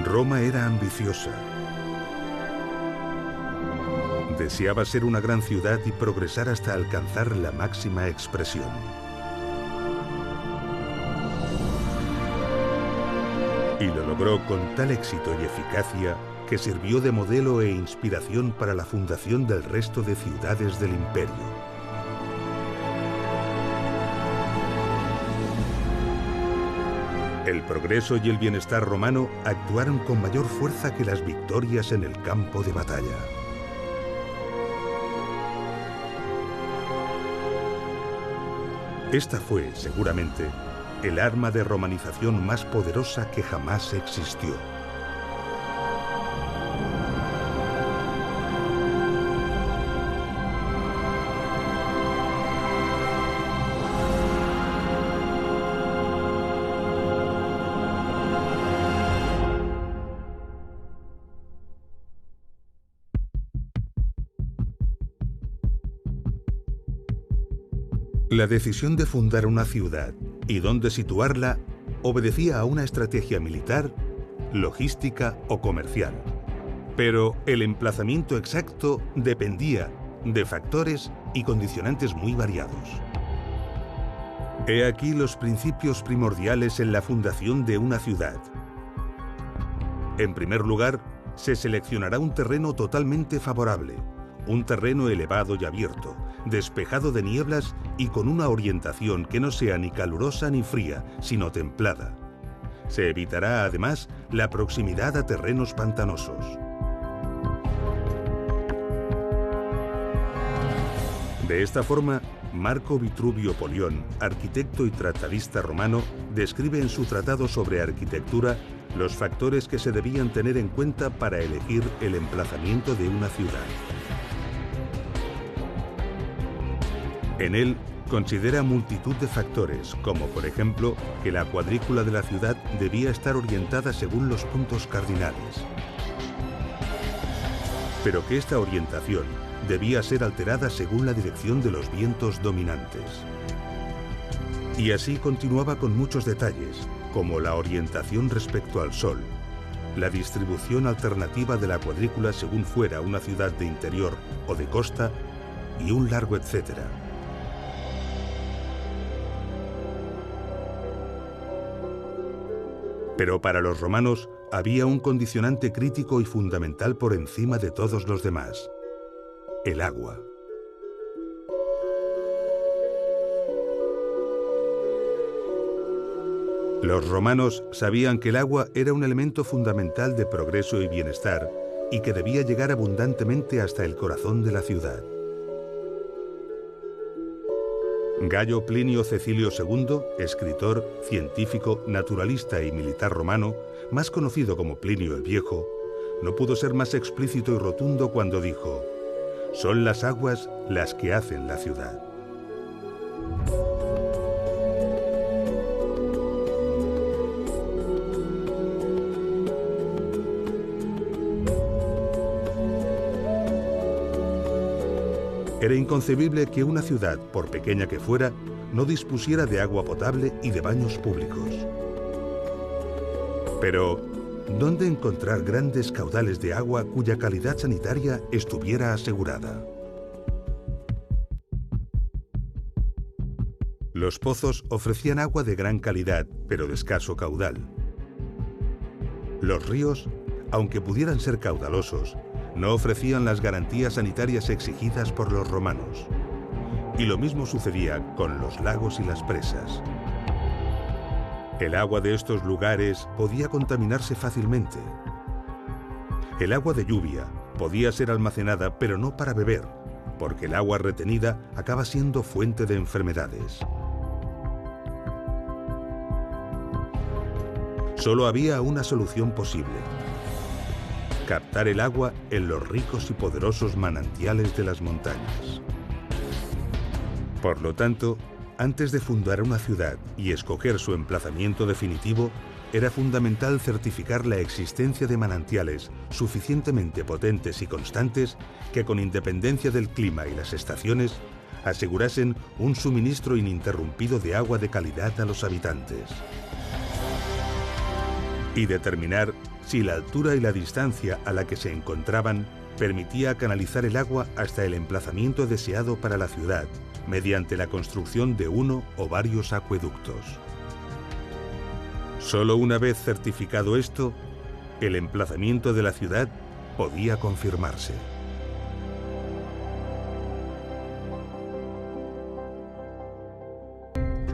Roma era ambiciosa. Deseaba ser una gran ciudad y progresar hasta alcanzar la máxima expresión. Y lo logró con tal éxito y eficacia que sirvió de modelo e inspiración para la fundación del resto de ciudades del imperio. El progreso y el bienestar romano actuaron con mayor fuerza que las victorias en el campo de batalla. Esta fue, seguramente, el arma de romanización más poderosa que jamás existió. La decisión de fundar una ciudad y dónde situarla obedecía a una estrategia militar, logística o comercial. Pero el emplazamiento exacto dependía de factores y condicionantes muy variados. He aquí los principios primordiales en la fundación de una ciudad. En primer lugar, se seleccionará un terreno totalmente favorable, un terreno elevado y abierto, despejado de nieblas y con una orientación que no sea ni calurosa ni fría, sino templada. Se evitará además la proximidad a terrenos pantanosos. De esta forma, Marco Vitruvio Polión, arquitecto y tratadista romano, describe en su tratado sobre arquitectura los factores que se debían tener en cuenta para elegir el emplazamiento de una ciudad. En él considera multitud de factores, como por ejemplo que la cuadrícula de la ciudad debía estar orientada según los puntos cardinales, pero que esta orientación debía ser alterada según la dirección de los vientos dominantes. Y así continuaba con muchos detalles, como la orientación respecto al sol, la distribución alternativa de la cuadrícula según fuera una ciudad de interior o de costa, y un largo etcétera. Pero para los romanos había un condicionante crítico y fundamental por encima de todos los demás: el agua. Los romanos sabían que el agua era un elemento fundamental de progreso y bienestar y que debía llegar abundantemente hasta el corazón de la ciudad. Gayo Plinio Cecilio II, escritor, científico, naturalista y militar romano, más conocido como Plinio el Viejo, no pudo ser más explícito y rotundo cuando dijo: «Son las aguas las que hacen la ciudad». Era inconcebible que una ciudad, por pequeña que fuera, no dispusiera de agua potable y de baños públicos. Pero, ¿dónde encontrar grandes caudales de agua cuya calidad sanitaria estuviera asegurada? Los pozos ofrecían agua de gran calidad, pero de escaso caudal. Los ríos, aunque pudieran ser caudalosos, no ofrecían las garantías sanitarias exigidas por los romanos. Y lo mismo sucedía con los lagos y las presas. El agua de estos lugares podía contaminarse fácilmente. El agua de lluvia podía ser almacenada, pero no para beber, porque el agua retenida acaba siendo fuente de enfermedades. Solo había una solución posible: captar el agua en los ricos y poderosos manantiales de las montañas. Por lo tanto, antes de fundar una ciudad y escoger su emplazamiento definitivo, era fundamental certificar la existencia de manantiales suficientemente potentes y constantes que, con independencia del clima y las estaciones, asegurasen un suministro ininterrumpido de agua de calidad a los habitantes. Y determinar si la altura y la distancia a la que se encontraban permitía canalizar el agua hasta el emplazamiento deseado para la ciudad, mediante la construcción de uno o varios acueductos. Solo una vez certificado esto, el emplazamiento de la ciudad podía confirmarse.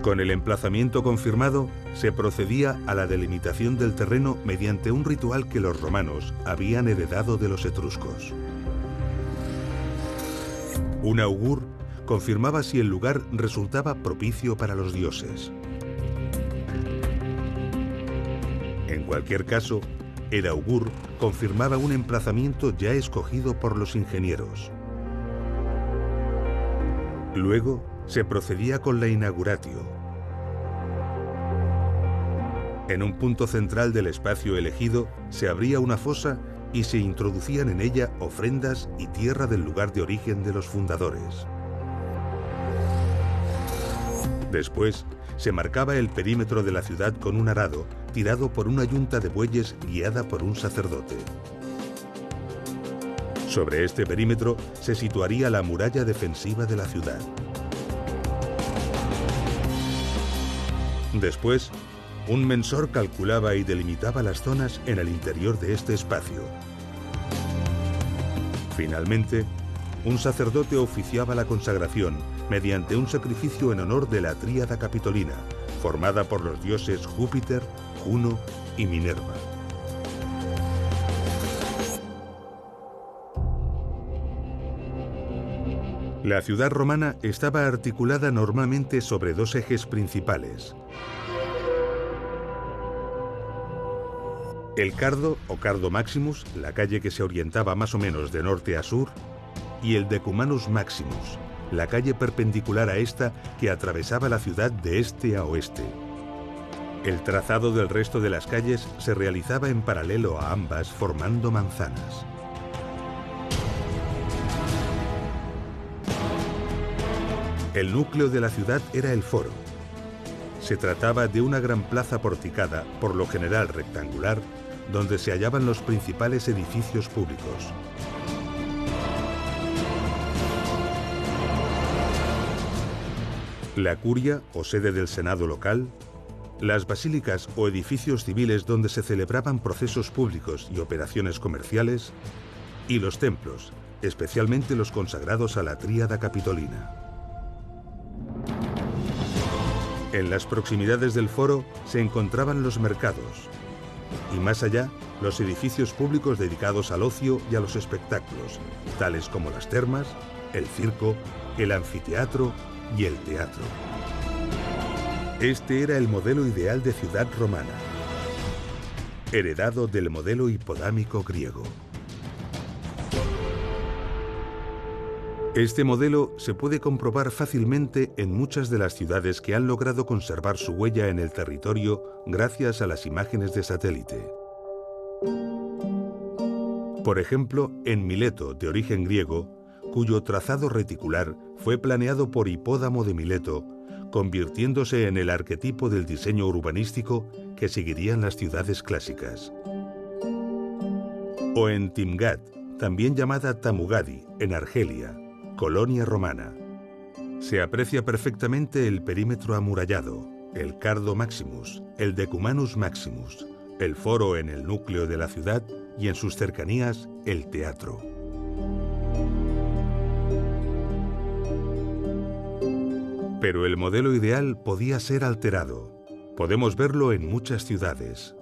Con el emplazamiento confirmado, se procedía a la delimitación del terreno mediante un ritual que los romanos habían heredado de los etruscos. Un augur confirmaba si el lugar resultaba propicio para los dioses. En cualquier caso, el augur confirmaba un emplazamiento ya escogido por los ingenieros. Luego, se procedía con la inauguratio. En un punto central del espacio elegido se abría una fosa y se introducían en ella ofrendas y tierra del lugar de origen de los fundadores. Después, se marcaba el perímetro de la ciudad con un arado tirado por una yunta de bueyes guiada por un sacerdote. Sobre este perímetro se situaría la muralla defensiva de la ciudad. Después, un mensor calculaba y delimitaba las zonas en el interior de este espacio. Finalmente, un sacerdote oficiaba la consagración mediante un sacrificio en honor de la tríada capitolina, formada por los dioses Júpiter, Juno y Minerva. La ciudad romana estaba articulada normalmente sobre dos ejes principales: el Cardo o Cardo Maximus, la calle que se orientaba más o menos de norte a sur, y el Decumanus Maximus, la calle perpendicular a esta que atravesaba la ciudad de este a oeste. El trazado del resto de las calles se realizaba en paralelo a ambas, formando manzanas. El núcleo de la ciudad era el foro. Se trataba de una gran plaza porticada, por lo general rectangular, donde se hallaban los principales edificios públicos. La curia, o sede del senado local, las basílicas o edificios civiles donde se celebraban procesos públicos y operaciones comerciales, y los templos, especialmente los consagrados a la tríada capitolina. En las proximidades del foro se encontraban los mercados, y más allá, los edificios públicos dedicados al ocio y a los espectáculos, tales como las termas, el circo, el anfiteatro y el teatro. Este era el modelo ideal de ciudad romana, heredado del modelo hipodámico griego. Este modelo se puede comprobar fácilmente en muchas de las ciudades que han logrado conservar su huella en el territorio gracias a las imágenes de satélite. Por ejemplo, en Mileto, de origen griego, cuyo trazado reticular fue planeado por Hipódamo de Mileto, convirtiéndose en el arquetipo del diseño urbanístico que seguirían las ciudades clásicas. O en Timgad, también llamada Tamugadi, en Argelia, colonia romana. Se aprecia perfectamente el perímetro amurallado, el Cardo Maximus, el Decumanus Maximus, el foro en el núcleo de la ciudad y en sus cercanías el teatro. Pero el modelo ideal podía ser alterado. Podemos verlo en muchas ciudades.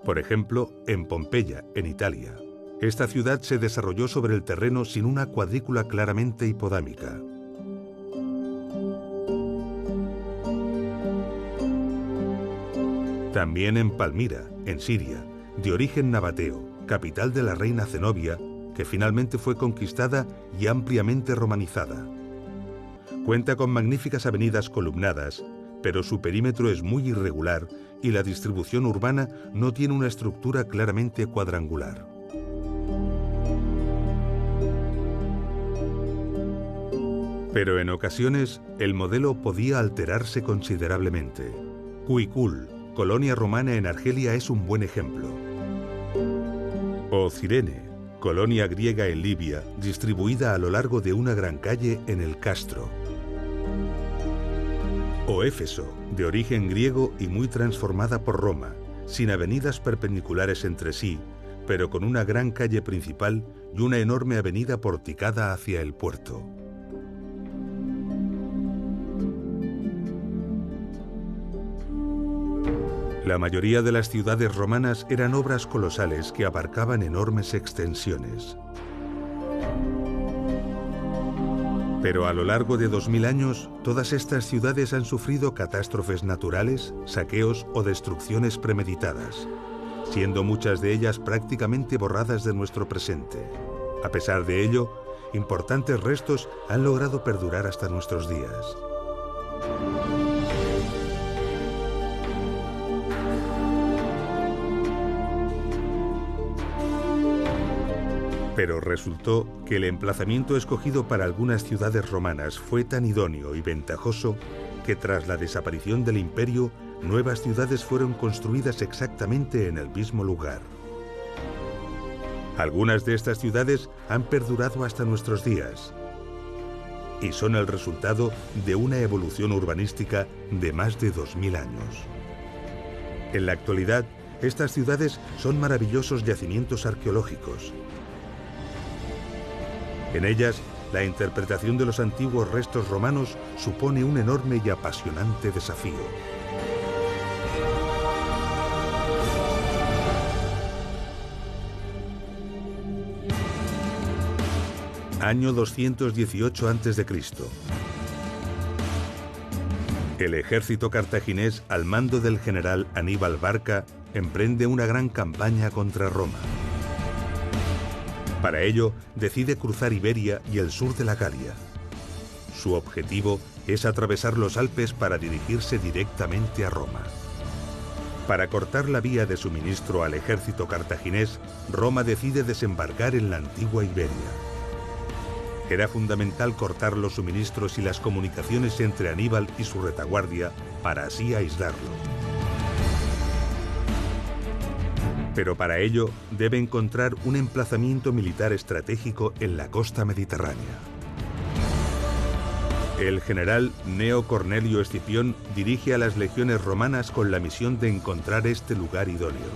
Por ejemplo, en Pompeya, en Italia. Esta ciudad se desarrolló sobre el terreno sin una cuadrícula claramente hipodámica. También en Palmira, en Siria, de origen nabateo, capital de la reina Zenobia, que finalmente fue conquistada y ampliamente romanizada. Cuenta con magníficas avenidas columnadas, pero su perímetro es muy irregular y la distribución urbana no tiene una estructura claramente cuadrangular. Pero en ocasiones, el modelo podía alterarse considerablemente. Cuicul, colonia romana en Argelia, es un buen ejemplo. O Cirene, colonia griega en Libia, distribuida a lo largo de una gran calle en el Castro. O Éfeso, de origen griego y muy transformada por Roma, sin avenidas perpendiculares entre sí, pero con una gran calle principal y una enorme avenida porticada hacia el puerto. La mayoría de las ciudades romanas eran obras colosales que abarcaban enormes extensiones. Pero a lo largo de 2000 años, todas estas ciudades han sufrido catástrofes naturales, saqueos o destrucciones premeditadas, siendo muchas de ellas prácticamente borradas de nuestro presente. A pesar de ello, importantes restos han logrado perdurar hasta nuestros días. Pero resultó que el emplazamiento escogido para algunas ciudades romanas fue tan idóneo y ventajoso que tras la desaparición del imperio, nuevas ciudades fueron construidas exactamente en el mismo lugar. Algunas de estas ciudades han perdurado hasta nuestros días y son el resultado de una evolución urbanística de más de 2000 años. En la actualidad, estas ciudades son maravillosos yacimientos arqueológicos. En ellas, la interpretación de los antiguos restos romanos supone un enorme y apasionante desafío. Año 218 a.C. El ejército cartaginés, al mando del general Aníbal Barca, emprende una gran campaña contra Roma. Para ello, decide cruzar Iberia y el sur de la Galia. Su objetivo es atravesar los Alpes para dirigirse directamente a Roma. Para cortar la vía de suministro al ejército cartaginés, Roma decide desembarcar en la antigua Iberia. Era fundamental cortar los suministros y las comunicaciones entre Aníbal y su retaguardia para así aislarlo. Pero para ello debe encontrar un emplazamiento militar estratégico en la costa mediterránea. El general Gneo Cornelio Escipión dirige a las legiones romanas con la misión de encontrar este lugar idóneo.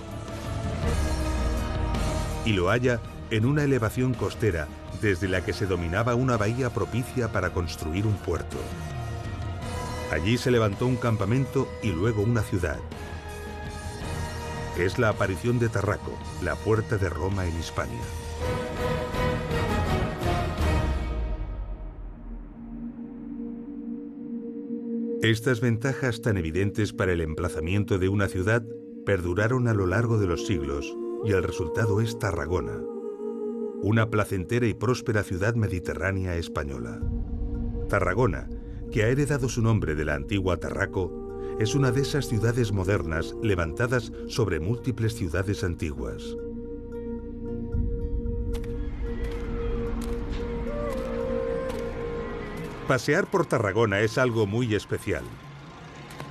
Y lo halla en una elevación costera desde la que se dominaba una bahía propicia para construir un puerto. Allí se levantó un campamento y luego una ciudad. Es la aparición de Tarraco, la puerta de Roma en Hispania. Estas ventajas tan evidentes para el emplazamiento de una ciudad perduraron a lo largo de los siglos y el resultado es Tarragona, una placentera y próspera ciudad mediterránea española. Tarragona, que ha heredado su nombre de la antigua Tarraco, es una de esas ciudades modernas levantadas sobre múltiples ciudades antiguas. Pasear por Tarragona es algo muy especial.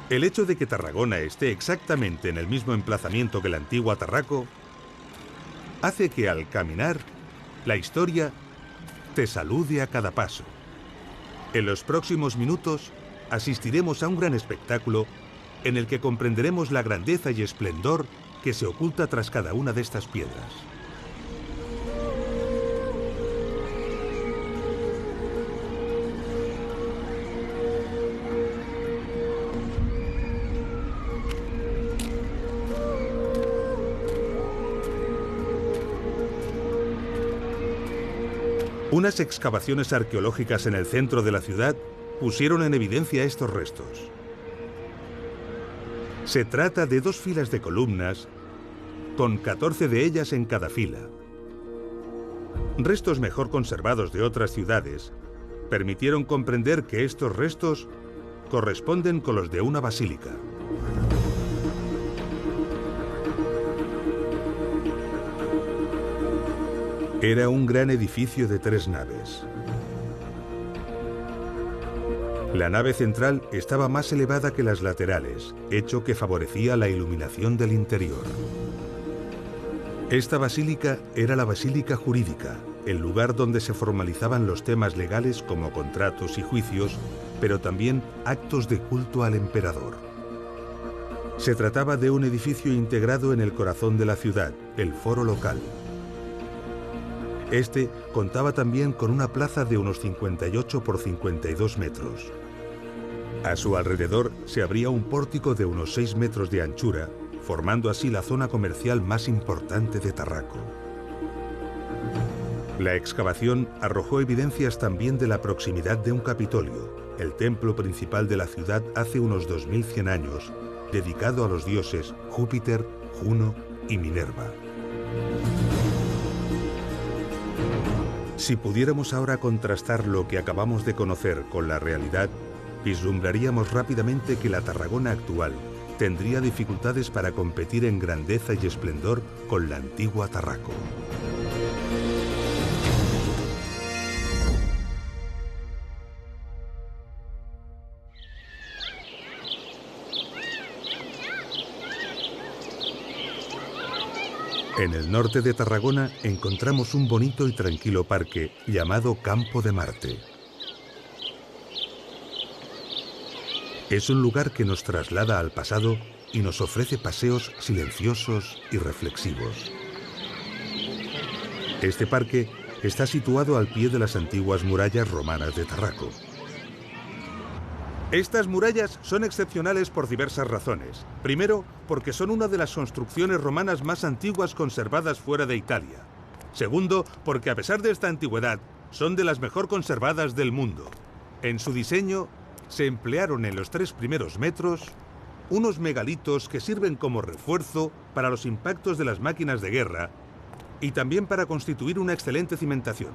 El hecho de que Tarragona esté exactamente en el mismo emplazamiento que la antigua Tarraco hace que al caminar, la historia te salude a cada paso. En los próximos minutos asistiremos a un gran espectáculo en el que comprenderemos la grandeza y esplendor que se oculta tras cada una de estas piedras. Unas excavaciones arqueológicas en el centro de la ciudad pusieron en evidencia estos restos. Se trata de dos filas de columnas, con 14 de ellas en cada fila. Restos mejor conservados de otras ciudades permitieron comprender que estos restos corresponden con los de una basílica. Era un gran edificio de 3 naves. La nave central estaba más elevada que las laterales, hecho que favorecía la iluminación del interior. Esta basílica era la Basílica Jurídica, el lugar donde se formalizaban los temas legales como contratos y juicios, pero también actos de culto al emperador. Se trataba de un edificio integrado en el corazón de la ciudad, el foro local. Este contaba también con una plaza de unos 58 por 52 metros. A su alrededor se abría un pórtico de unos 6 metros de anchura, formando así la zona comercial más importante de Tarraco. La excavación arrojó evidencias también de la proximidad de un Capitolio, el templo principal de la ciudad hace unos 2100 años, dedicado a los dioses Júpiter, Juno y Minerva. Si pudiéramos ahora contrastar lo que acabamos de conocer con la realidad, vislumbraríamos rápidamente que la Tarragona actual tendría dificultades para competir en grandeza y esplendor con la antigua Tarraco. En el norte de Tarragona encontramos un bonito y tranquilo parque llamado Campo de Marte. Es un lugar que nos traslada al pasado y nos ofrece paseos silenciosos y reflexivos. Este parque está situado al pie de las antiguas murallas romanas de Tarraco. Estas murallas son excepcionales por diversas razones. Primero, porque son una de las construcciones romanas más antiguas conservadas fuera de Italia. Segundo, porque a pesar de esta antigüedad, son de las mejor conservadas del mundo. En su diseño se emplearon en los 3 primeros metros unos megalitos que sirven como refuerzo para los impactos de las máquinas de guerra y también para constituir una excelente cimentación.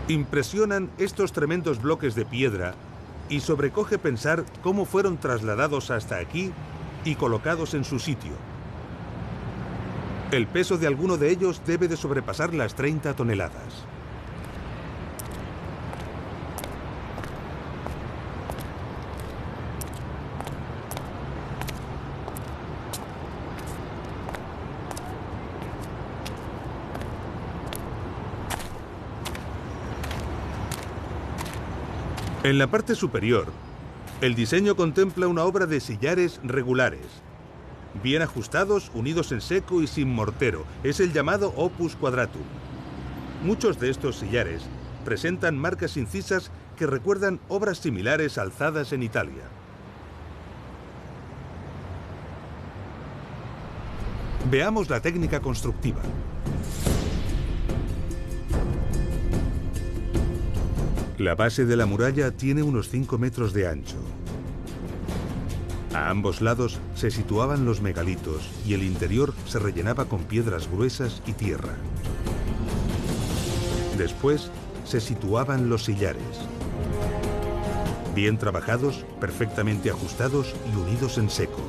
Impresionan estos tremendos bloques de piedra y sobrecoge pensar cómo fueron trasladados hasta aquí y colocados en su sitio. El peso de alguno de ellos debe de sobrepasar las 30 toneladas. En la parte superior, el diseño contempla una obra de sillares regulares, bien ajustados, unidos en seco y sin mortero. Es el llamado opus quadratum. Muchos de estos sillares presentan marcas incisas que recuerdan obras similares alzadas en Italia. Veamos la técnica constructiva. La base de la muralla tiene unos 5 metros de ancho. A ambos lados se situaban los megalitos y el interior se rellenaba con piedras gruesas y tierra. Después se situaban los sillares, bien trabajados, perfectamente ajustados y unidos en seco.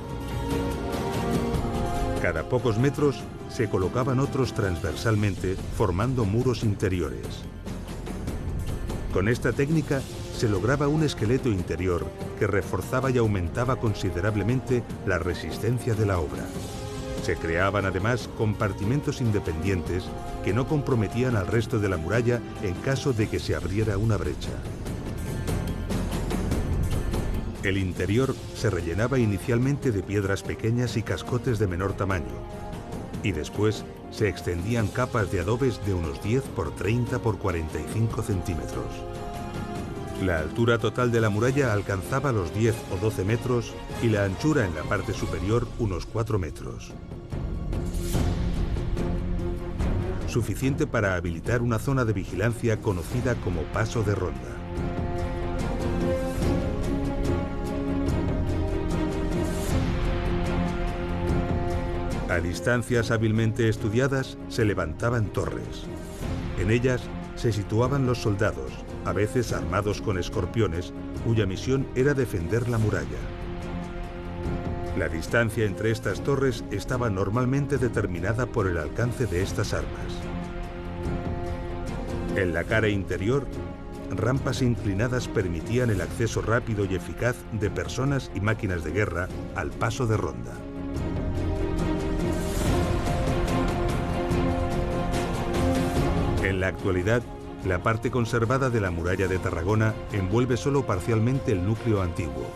Cada pocos metros se colocaban otros transversalmente, formando muros interiores. Con esta técnica se lograba un esqueleto interior que reforzaba y aumentaba considerablemente la resistencia de la obra. Se creaban además compartimentos independientes que no comprometían al resto de la muralla en caso de que se abriera una brecha. El interior se rellenaba inicialmente de piedras pequeñas y cascotes de menor tamaño, y después se extendían capas de adobes de unos 10 por 30 por 45 centímetros. La altura total de la muralla alcanzaba los 10 o 12 metros y la anchura en la parte superior unos 4 metros. Suficiente para habilitar una zona de vigilancia conocida como paso de ronda. A distancias hábilmente estudiadas se levantaban torres. En ellas se situaban los soldados, a veces armados con escorpiones, cuya misión era defender la muralla. La distancia entre estas torres estaba normalmente determinada por el alcance de estas armas. En la cara interior rampas inclinadas permitían el acceso rápido y eficaz de personas y máquinas de guerra al paso de ronda. En la actualidad, la parte conservada de la muralla de Tarragona envuelve solo parcialmente el núcleo antiguo,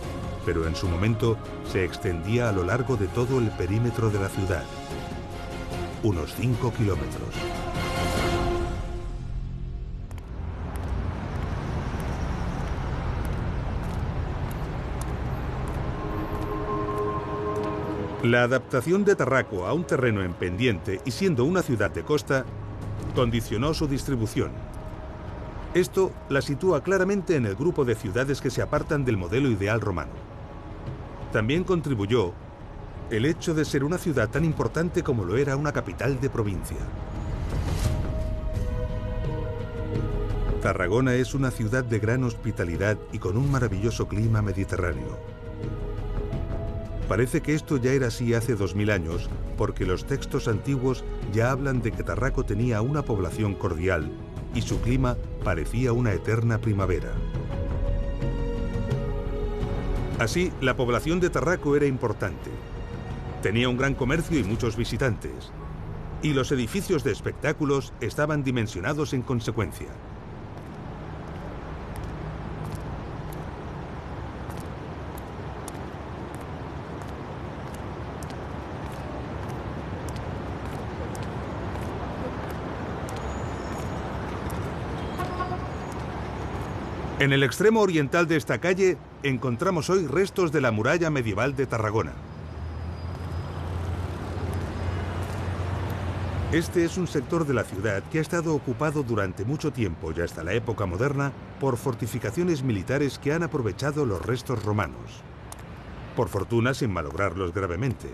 pero en su momento se extendía a lo largo de todo el perímetro de la ciudad, unos 5 kilómetros. La adaptación de Tarraco a un terreno en pendiente y siendo una ciudad de costa, condicionó su distribución. Esto la sitúa claramente en el grupo de ciudades que se apartan del modelo ideal romano. También contribuyó el hecho de ser una ciudad tan importante como lo era una capital de provincia. Tarragona es una ciudad de gran hospitalidad y con un maravilloso clima mediterráneo. Parece que esto ya era así hace 2000 años, porque los textos antiguos ya hablan de que Tarraco tenía una población cordial y su clima parecía una eterna primavera. Así, la población de Tarraco era importante. Tenía un gran comercio y muchos visitantes. Y los edificios de espectáculos estaban dimensionados en consecuencia. En el extremo oriental de esta calle encontramos hoy restos de la muralla medieval de Tarragona. Este es un sector de la ciudad que ha estado ocupado durante mucho tiempo y hasta la época moderna por fortificaciones militares que han aprovechado los restos romanos. Por fortuna sin malograrlos gravemente.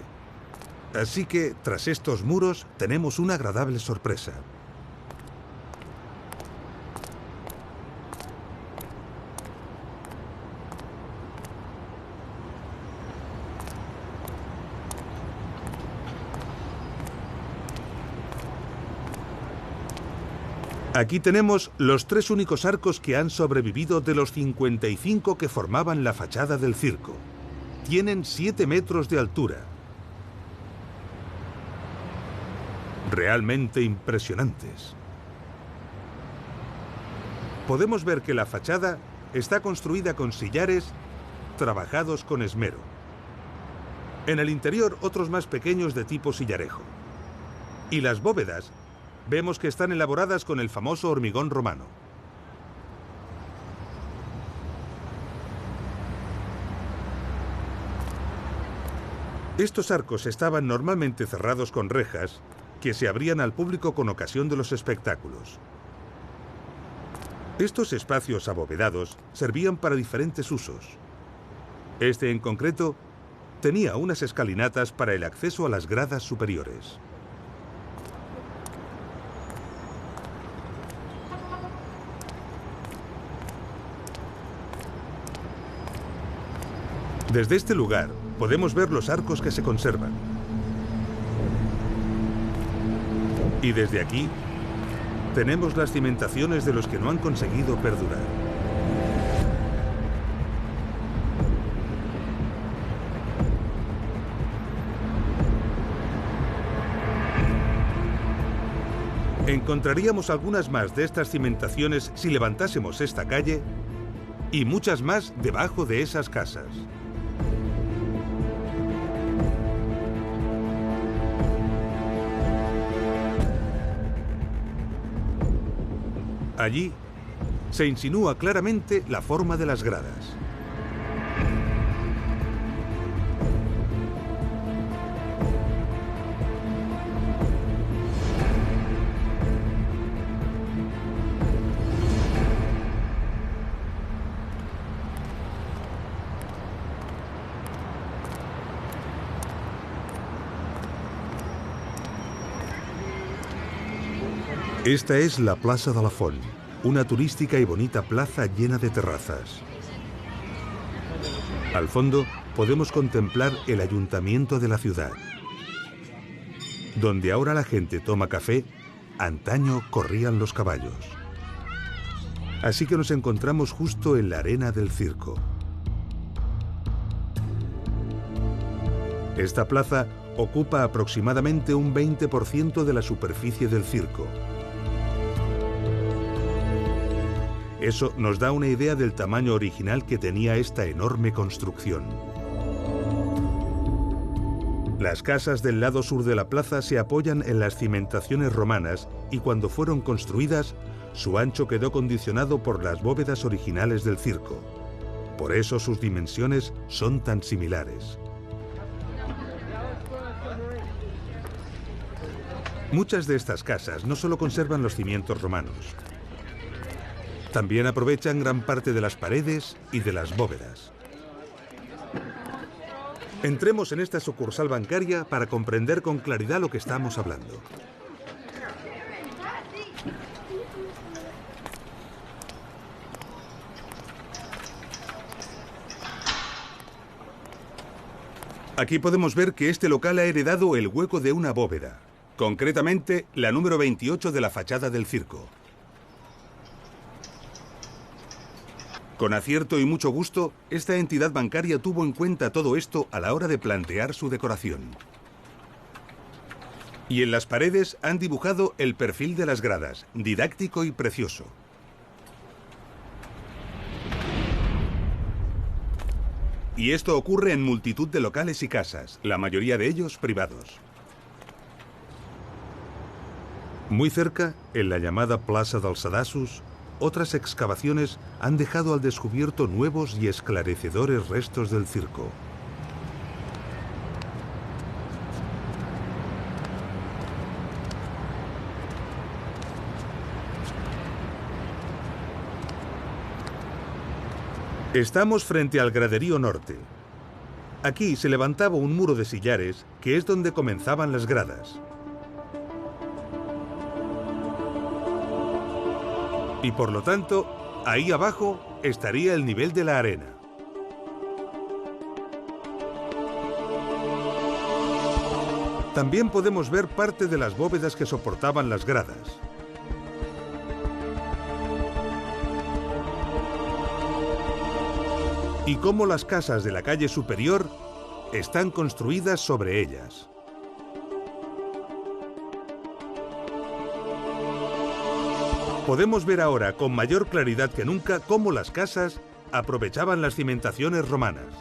Así que, tras estos muros, tenemos una agradable sorpresa. Aquí tenemos los 3 únicos arcos que han sobrevivido de los 55 que formaban la fachada del circo. Tienen 7 metros de altura. Realmente impresionantes. Podemos ver que la fachada está construida con sillares trabajados con esmero. En el interior, otros más pequeños de tipo sillarejo. Y las bóvedas vemos que están elaboradas con el famoso hormigón romano. Estos arcos estaban normalmente cerrados con rejas que se abrían al público con ocasión de los espectáculos. Estos espacios abovedados servían para diferentes usos. Este en concreto tenía unas escalinatas para el acceso a las gradas superiores. Desde este lugar podemos ver los arcos que se conservan. Y desde aquí tenemos las cimentaciones de los que no han conseguido perdurar. Encontraríamos algunas más de estas cimentaciones si levantásemos esta calle y muchas más debajo de esas casas. Allí se insinúa claramente la forma de las gradas. Esta es la Plaza de la Font, una turística y bonita plaza llena de terrazas. Al fondo podemos contemplar el ayuntamiento de la ciudad. Donde ahora la gente toma café, antaño corrían los caballos. Así que nos encontramos justo en la arena del circo. Esta plaza ocupa aproximadamente un 20% de la superficie del circo. Eso nos da una idea del tamaño original que tenía esta enorme construcción. Las casas del lado sur de la plaza se apoyan en las cimentaciones romanas y cuando fueron construidas, su ancho quedó condicionado por las bóvedas originales del circo. Por eso sus dimensiones son tan similares. Muchas de estas casas no solo conservan los cimientos romanos, también aprovechan gran parte de las paredes y de las bóvedas. Entremos en esta sucursal bancaria para comprender con claridad lo que estamos hablando. Aquí podemos ver que este local ha heredado el hueco de una bóveda, concretamente la número 28 de la fachada del circo. Con acierto y mucho gusto, esta entidad bancaria tuvo en cuenta todo esto a la hora de plantear su decoración. Y en las paredes han dibujado el perfil de las gradas, didáctico y precioso. Y esto ocurre en multitud de locales y casas, la mayoría de ellos privados. Muy cerca, en la llamada Plaza dels Sedassos, otras excavaciones han dejado al descubierto nuevos y esclarecedores restos del circo. Estamos frente al graderío norte. Aquí se levantaba un muro de sillares, que es donde comenzaban las gradas. Y por lo tanto, ahí abajo estaría el nivel de la arena. También podemos ver parte de las bóvedas que soportaban las gradas. Y cómo las casas de la calle superior están construidas sobre ellas. Podemos ver ahora con mayor claridad que nunca cómo las casas aprovechaban las cimentaciones romanas.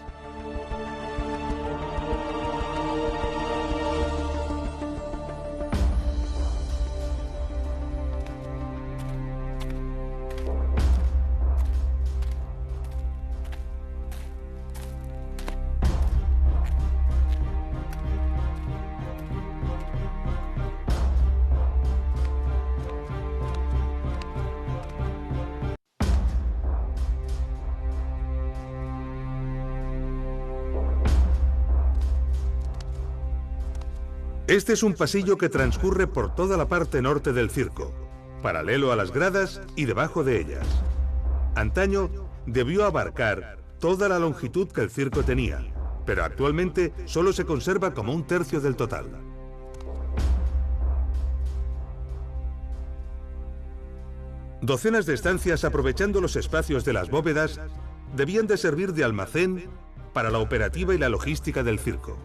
Este es un pasillo que transcurre por toda la parte norte del circo, paralelo a las gradas y debajo de ellas. Antaño debió abarcar toda la longitud que el circo tenía, pero actualmente solo se conserva como un tercio del total. Docenas de estancias aprovechando los espacios de las bóvedas debían de servir de almacén para la operativa y la logística del circo.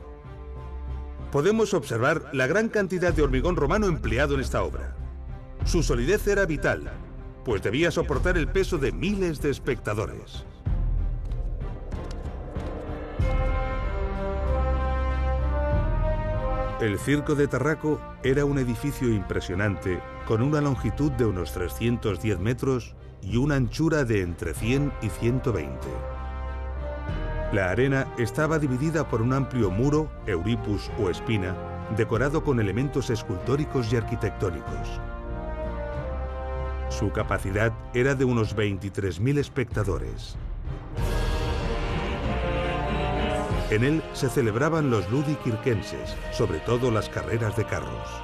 Podemos observar la gran cantidad de hormigón romano empleado en esta obra. Su solidez era vital, pues debía soportar el peso de miles de espectadores. El Circo de Tarraco era un edificio impresionante con una longitud de unos 310 metros y una anchura de entre 100 y 120. La arena estaba dividida por un amplio muro, euripus o espina, decorado con elementos escultóricos y arquitectónicos. Su capacidad era de unos 23.000 espectadores. En él se celebraban los ludi circenses, sobre todo las carreras de carros.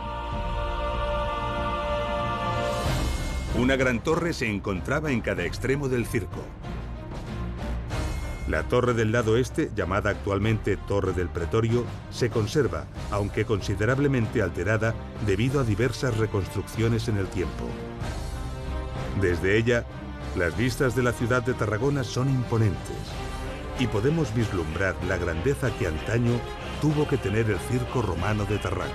Una gran torre se encontraba en cada extremo del circo. La torre del lado este, llamada actualmente Torre del Pretorio, se conserva, aunque considerablemente alterada debido a diversas reconstrucciones en el tiempo. Desde ella Las vistas de la ciudad de Tarragona son imponentes y podemos vislumbrar la grandeza que antaño tuvo que tener el circo romano de Tarraco.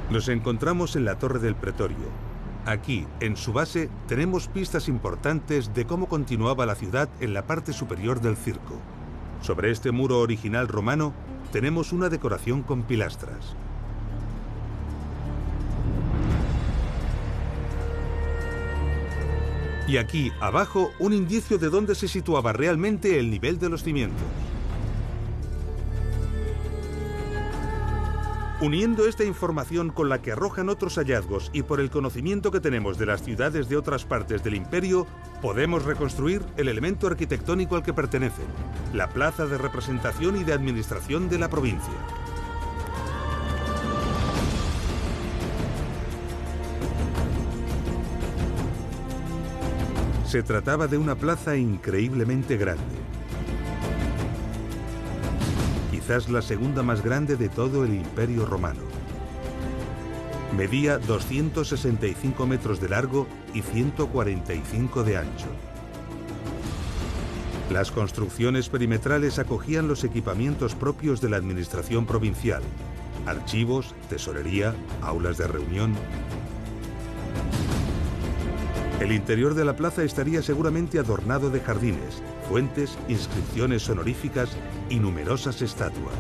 Nos encontramos en la Torre del Pretorio. Aquí, en su base, tenemos pistas importantes de cómo continuaba la ciudad en la parte superior del circo. Sobre este muro original romano, tenemos una decoración con pilastras. Y aquí, abajo, un indicio de dónde se situaba realmente el nivel de los cimientos. Uniendo esta información con la que arrojan otros hallazgos y por el conocimiento que tenemos de las ciudades de otras partes del imperio, podemos reconstruir el elemento arquitectónico al que pertenecen, la plaza de representación y de administración de la provincia. Se trataba de una plaza increíblemente grande. Quizás la segunda más grande de todo el Imperio Romano. Medía 265 metros de largo y 145 de ancho. Las construcciones perimetrales acogían los equipamientos propios de la administración provincial: archivos, tesorería, aulas de reunión. El interior de la plaza estaría seguramente adornado de jardines, fuentes, inscripciones honoríficas y numerosas estatuas.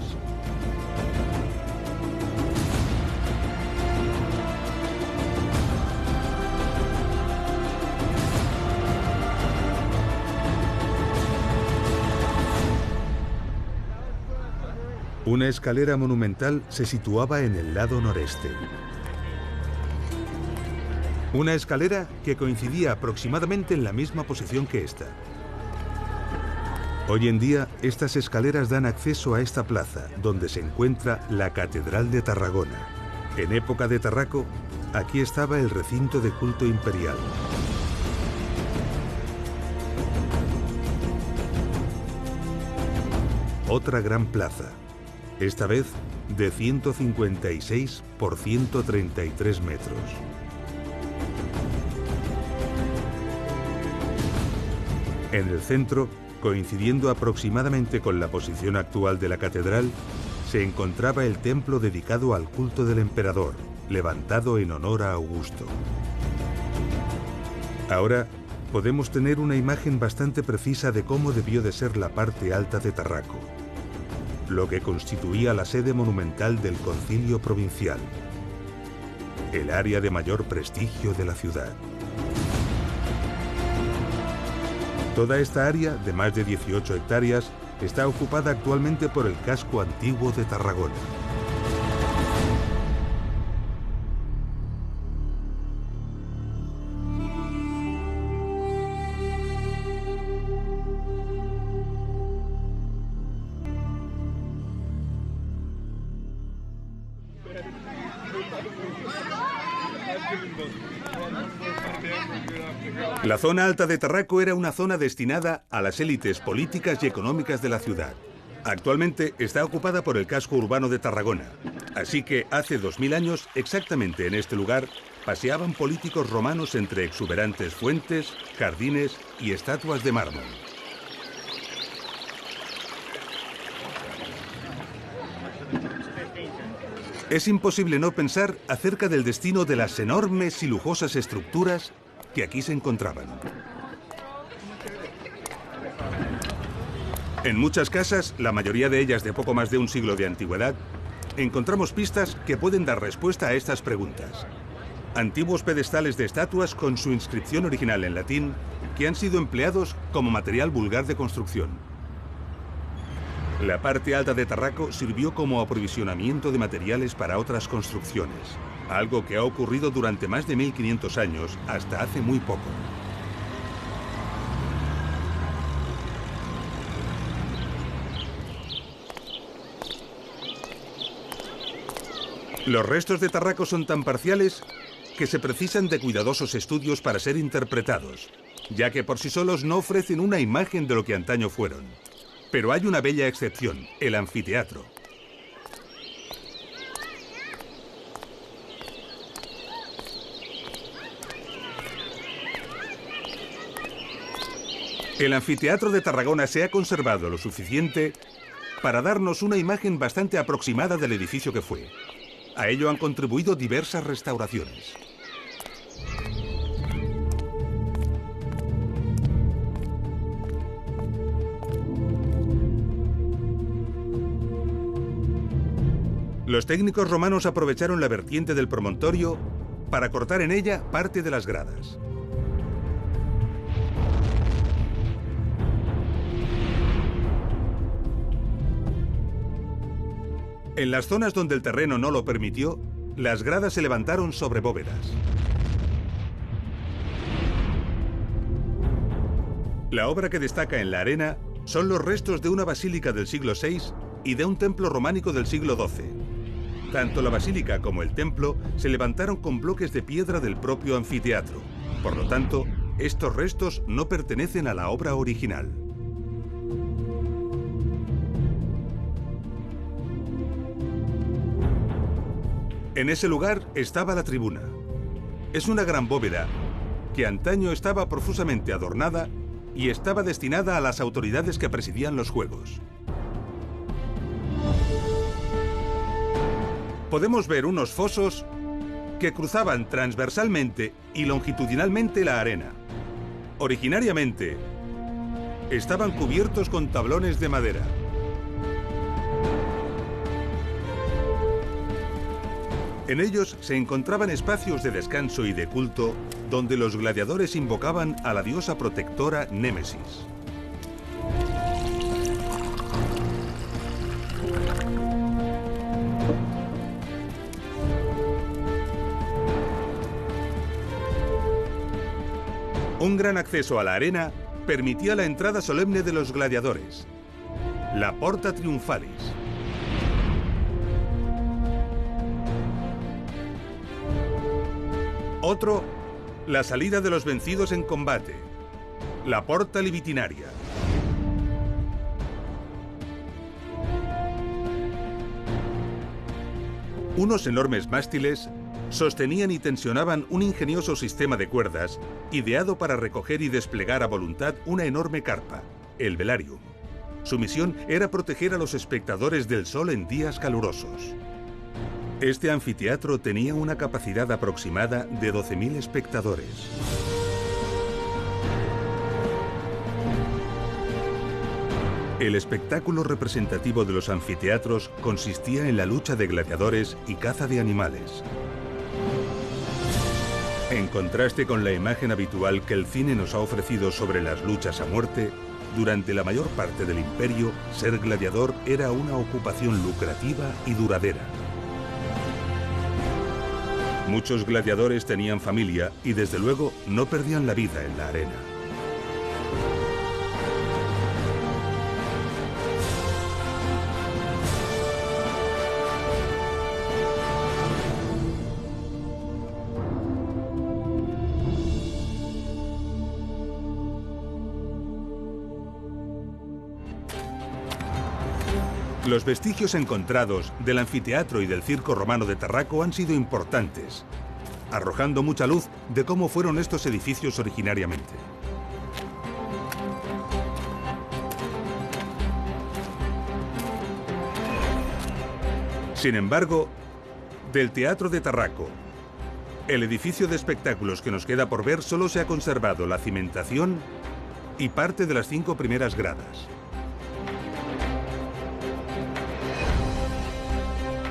Una escalera monumental se situaba en el lado noreste. Una escalera que coincidía aproximadamente en la misma posición que esta. Hoy en día, estas escaleras dan acceso a esta plaza, donde se encuentra la Catedral de Tarragona. En época de Tarraco, aquí estaba el recinto de culto imperial. Otra gran plaza, esta vez de 156 por 133 metros. En el centro, coincidiendo aproximadamente con la posición actual de la catedral, se encontraba el templo dedicado al culto del emperador, levantado en honor a Augusto. Ahora podemos tener una imagen bastante precisa de cómo debió de ser la parte alta de Tarraco, lo que constituía la sede monumental del concilio provincial, el área de mayor prestigio de la ciudad. Toda esta área, de más de 18 hectáreas, está ocupada actualmente por el casco antiguo de Tarragona. La zona alta de Tarraco era una zona destinada a las élites políticas y económicas de la ciudad. Actualmente está ocupada por el casco urbano de Tarragona. Así que hace 2000 años, exactamente en este lugar, paseaban políticos romanos entre exuberantes fuentes, jardines y estatuas de mármol. Es imposible no pensar acerca del destino de las enormes y lujosas estructuras que aquí se encontraban. En muchas casas, la mayoría de ellas de poco más de un siglo de antigüedad, encontramos pistas que pueden dar respuesta a estas preguntas. Antiguos pedestales de estatuas con su inscripción original en latín que han sido empleados como material vulgar de construcción. La parte alta de Tarraco sirvió como aprovisionamiento de materiales para otras construcciones, algo que ha ocurrido durante más de 1500 años hasta hace muy poco. Los restos de Tarraco son tan parciales que se precisan de cuidadosos estudios para ser interpretados, ya que por sí solos no ofrecen una imagen de lo que antaño fueron. Pero hay una bella excepción, el anfiteatro. El anfiteatro de Tarragona se ha conservado lo suficiente para darnos una imagen bastante aproximada del edificio que fue. A ello han contribuido diversas restauraciones. Los técnicos romanos aprovecharon la vertiente del promontorio para cortar en ella parte de las gradas. En las zonas donde el terreno no lo permitió, las gradas se levantaron sobre bóvedas. La obra que destaca en la arena son los restos de una basílica del siglo VI y de un templo románico del siglo XII. Tanto la basílica como el templo se levantaron con bloques de piedra del propio anfiteatro. Por lo tanto, estos restos no pertenecen a la obra original. En ese lugar estaba la tribuna. Es una gran bóveda que antaño estaba profusamente adornada y estaba destinada a las autoridades que presidían los juegos. Podemos ver unos fosos que cruzaban transversalmente y longitudinalmente la arena. Originariamente, estaban cubiertos con tablones de madera. En ellos se encontraban espacios de descanso y de culto donde los gladiadores invocaban a la diosa protectora Némesis. Un gran acceso a la arena permitía la entrada solemne de los gladiadores, la Porta Triumphalis. Otro, la salida de los vencidos en combate, la Porta Libitinaria. Unos enormes mástiles sostenían y tensionaban un ingenioso sistema de cuerdas ideado para recoger y desplegar a voluntad una enorme carpa, el velarium. Su misión era proteger a los espectadores del sol en días calurosos. Este anfiteatro tenía una capacidad aproximada de 12.000 espectadores. El espectáculo representativo de los anfiteatros consistía en la lucha de gladiadores y caza de animales. En contraste con la imagen habitual que el cine nos ha ofrecido sobre las luchas a muerte, durante la mayor parte del imperio, ser gladiador era una ocupación lucrativa y duradera. Muchos gladiadores tenían familia y desde luego no perdían la vida en la arena. Los vestigios encontrados del anfiteatro y del circo romano de Tarraco han sido importantes, arrojando mucha luz de cómo fueron estos edificios originariamente. Sin embargo, del Teatro de Tarraco, el edificio de espectáculos que nos queda por ver, solo se ha conservado la cimentación y parte de las 5 primeras gradas.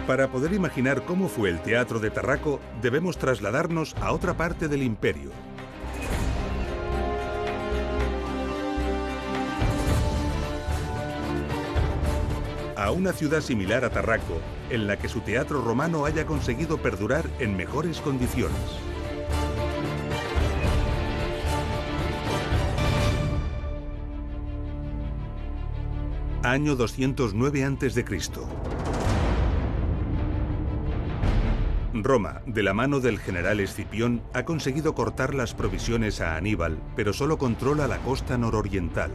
Para poder imaginar cómo fue el Teatro de Tarraco, debemos trasladarnos a otra parte del imperio. A una ciudad similar a Tarraco, en la que su teatro romano haya conseguido perdurar en mejores condiciones. Año 209 a.C. Roma, de la mano del general Escipión, ha conseguido cortar las provisiones a Aníbal, pero solo controla la costa nororiental.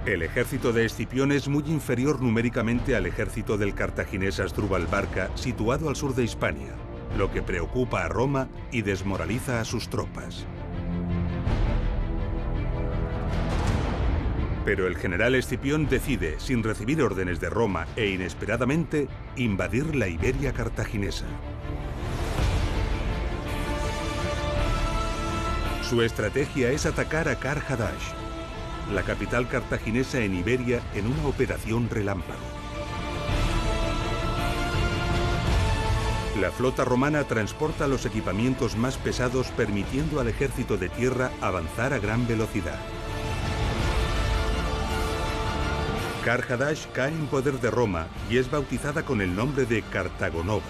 El ejército de Escipión es muy inferior numéricamente al ejército del cartaginés Asdrúbal Barca, situado al sur de Hispania, lo que preocupa a Roma y desmoraliza a sus tropas. Pero el general Escipión decide, sin recibir órdenes de Roma e inesperadamente, invadir la Iberia cartaginesa. Su estrategia es atacar a Carhadash, la capital cartaginesa en Iberia, en una operación relámpago. La flota romana transporta los equipamientos más pesados, permitiendo al ejército de tierra avanzar a gran velocidad. Carhadash cae en poder de Roma y es bautizada con el nombre de Cartagonova.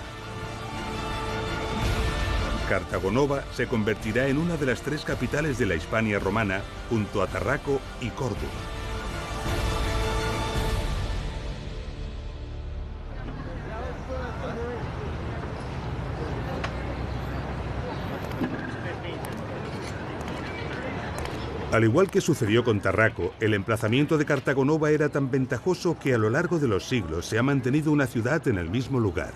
Cartagonova se convertirá en una de las 3 capitales de la Hispania romana, junto a Tarraco y Córdoba. Al igual que sucedió con Tarraco, el emplazamiento de Cartagonova era tan ventajoso que a lo largo de los siglos se ha mantenido una ciudad en el mismo lugar.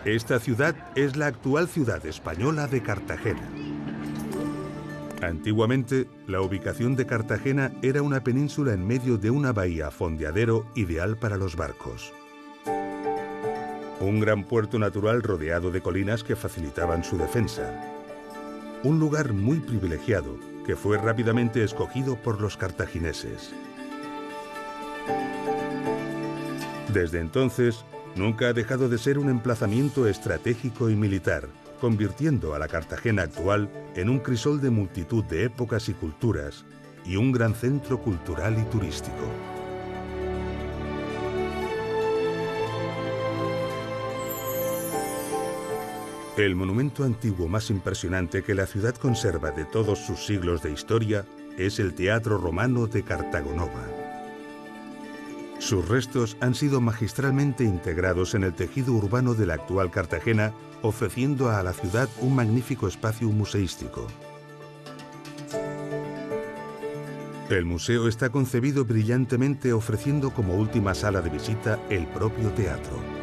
Esta ciudad es la actual ciudad española de Cartagena. Antiguamente, la ubicación de Cartagena era una península en medio de una bahía fondeadero ideal para los barcos. Un gran puerto natural rodeado de colinas que facilitaban su defensa. Un lugar muy privilegiado que fue rápidamente escogido por los cartagineses. Desde entonces, nunca ha dejado de ser un emplazamiento estratégico y militar, convirtiendo a la Cartagena actual en un crisol de multitud de épocas y culturas y un gran centro cultural y turístico. El monumento antiguo más impresionante que la ciudad conserva de todos sus siglos de historia es el Teatro Romano de Cartagonova. Sus restos han sido magistralmente integrados en el tejido urbano de la actual Cartagena, ofreciendo a la ciudad un magnífico espacio museístico. El museo está concebido brillantemente, ofreciendo como última sala de visita el propio teatro.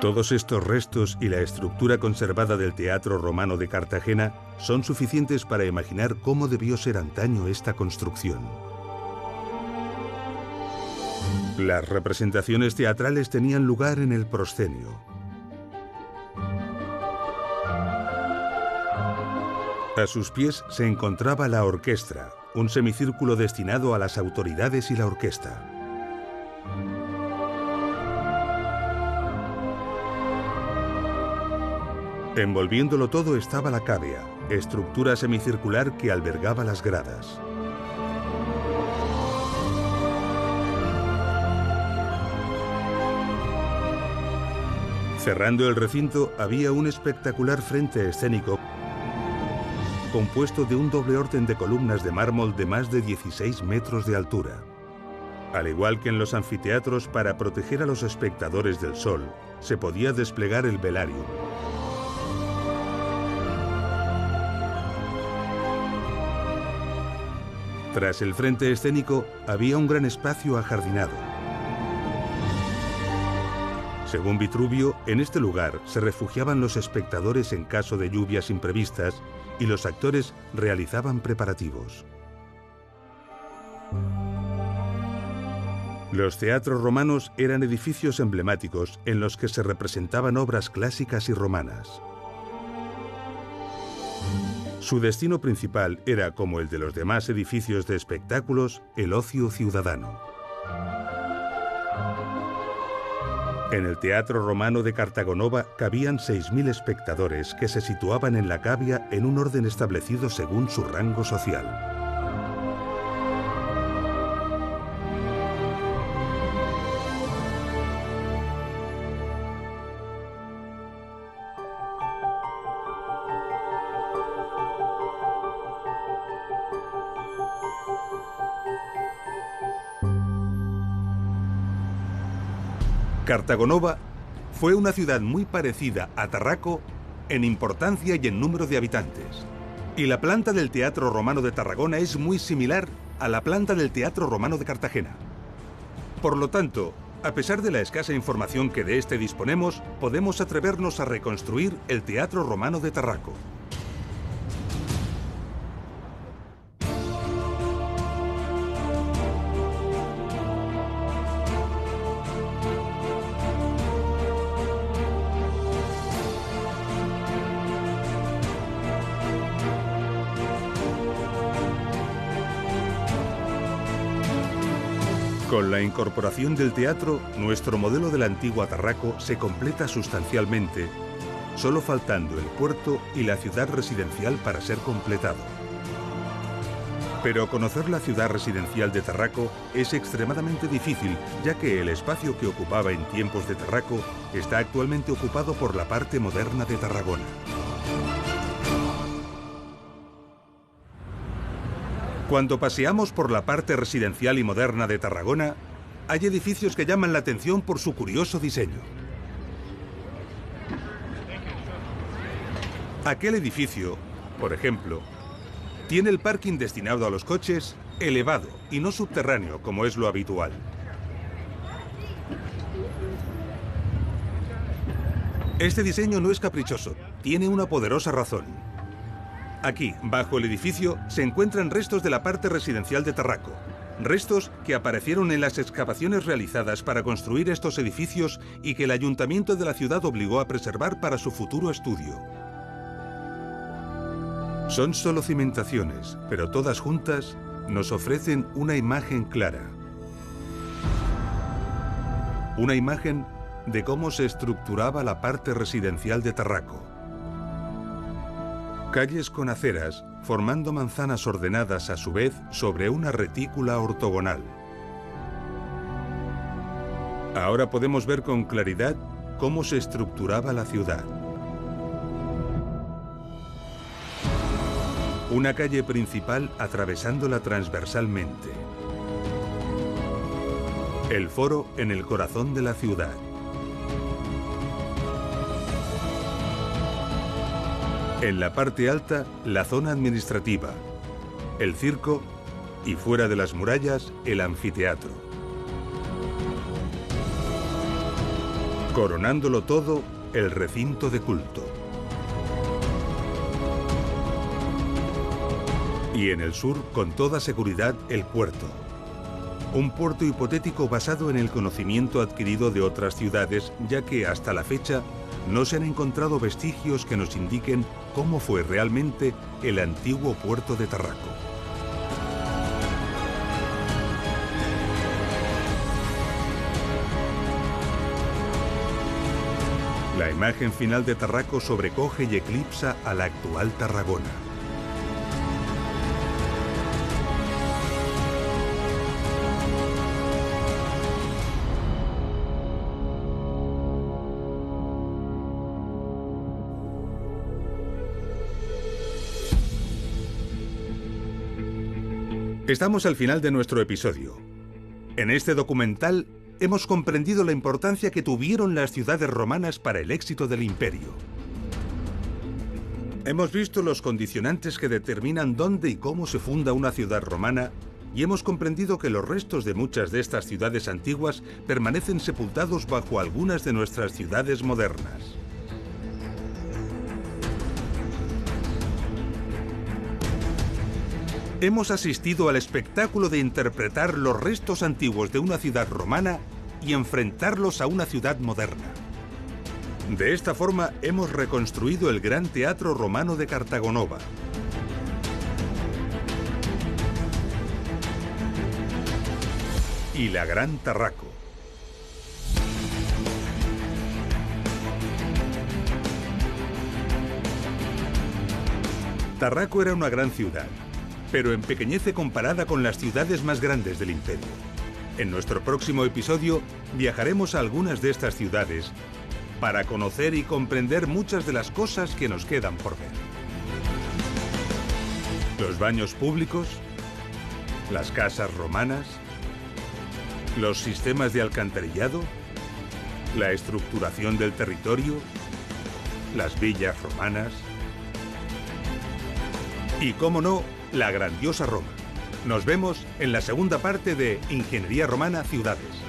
Todos estos restos y la estructura conservada del Teatro Romano de Cartagena son suficientes para imaginar cómo debió ser antaño esta construcción. Las representaciones teatrales tenían lugar en el proscenio. A sus pies se encontraba la orquestra, un semicírculo destinado a las autoridades y la orquesta. Envolviéndolo todo estaba la cavea, estructura semicircular que albergaba las gradas. Cerrando el recinto había un espectacular frente escénico compuesto de un doble orden de columnas de mármol de más de 16 metros de altura. Al igual que en los anfiteatros, para proteger a los espectadores del sol, se podía desplegar el velarium. Tras el frente escénico había un gran espacio ajardinado. Según Vitruvio, en este lugar se refugiaban los espectadores en caso de lluvias imprevistas y los actores realizaban preparativos. Los teatros romanos eran edificios emblemáticos en los que se representaban obras clásicas y romanas. Su destino principal era, como el de los demás edificios de espectáculos, el ocio ciudadano. En el Teatro Romano de Cartagonova cabían 6.000 espectadores que se situaban en la cavea en un orden establecido según su rango social. Cartagonova fue una ciudad muy parecida a Tarraco en importancia y en número de habitantes. Y la planta del Teatro Romano de Tarragona es muy similar a la planta del Teatro Romano de Cartagena. Por lo tanto, a pesar de la escasa información que de este disponemos, podemos atrevernos a reconstruir el Teatro Romano de Tarraco. Con la incorporación del teatro, nuestro modelo de la antigua Tarraco se completa sustancialmente, solo faltando el puerto y la ciudad residencial para ser completado. Pero conocer la ciudad residencial de Tarraco es extremadamente difícil, ya que el espacio que ocupaba en tiempos de Tarraco está actualmente ocupado por la parte moderna de Tarragona. Cuando paseamos por la parte residencial y moderna de Tarragona, hay edificios que llaman la atención por su curioso diseño. Aquel edificio, por ejemplo, tiene el parking destinado a los coches elevado y no subterráneo, como es lo habitual. Este diseño no es caprichoso, tiene una poderosa razón. Aquí, bajo el edificio, se encuentran restos de la parte residencial de Tarraco. Restos que aparecieron en las excavaciones realizadas para construir estos edificios y que el ayuntamiento de la ciudad obligó a preservar para su futuro estudio. Son solo cimentaciones, pero todas juntas nos ofrecen una imagen clara. Una imagen de cómo se estructuraba la parte residencial de Tarraco. Calles con aceras, formando manzanas ordenadas a su vez sobre una retícula ortogonal. Ahora podemos ver con claridad cómo se estructuraba la ciudad. Una calle principal atravesándola transversalmente. El foro en el corazón de la ciudad. En la parte alta, la zona administrativa, el circo y fuera de las murallas, el anfiteatro. Coronándolo todo, el recinto de culto. Y en el sur, con toda seguridad, el puerto. Un puerto hipotético basado en el conocimiento adquirido de otras ciudades, ya que hasta la fecha no se han encontrado vestigios que nos indiquen cómo fue realmente el antiguo puerto de Tarraco. La imagen final de Tarraco sobrecoge y eclipsa a la actual Tarragona. Estamos al final de nuestro episodio. En este documental hemos comprendido la importancia que tuvieron las ciudades romanas para el éxito del imperio. Hemos visto los condicionantes que determinan dónde y cómo se funda una ciudad romana y hemos comprendido que los restos de muchas de estas ciudades antiguas permanecen sepultados bajo algunas de nuestras ciudades modernas. Hemos asistido al espectáculo de interpretar los restos antiguos de una ciudad romana y enfrentarlos a una ciudad moderna. De esta forma hemos reconstruido el Gran Teatro Romano de Cartagonova. Y la Gran Tarraco. Tarraco era una gran ciudad, pero empequeñece comparada con las ciudades más grandes del imperio. En nuestro próximo episodio viajaremos a algunas de estas ciudades para conocer y comprender muchas de las cosas que nos quedan por ver. Los baños públicos, las casas romanas, los sistemas de alcantarillado, la estructuración del territorio, las villas romanas y, cómo no, la grandiosa Roma. Nos vemos en la segunda parte de Ingeniería Romana Ciudades.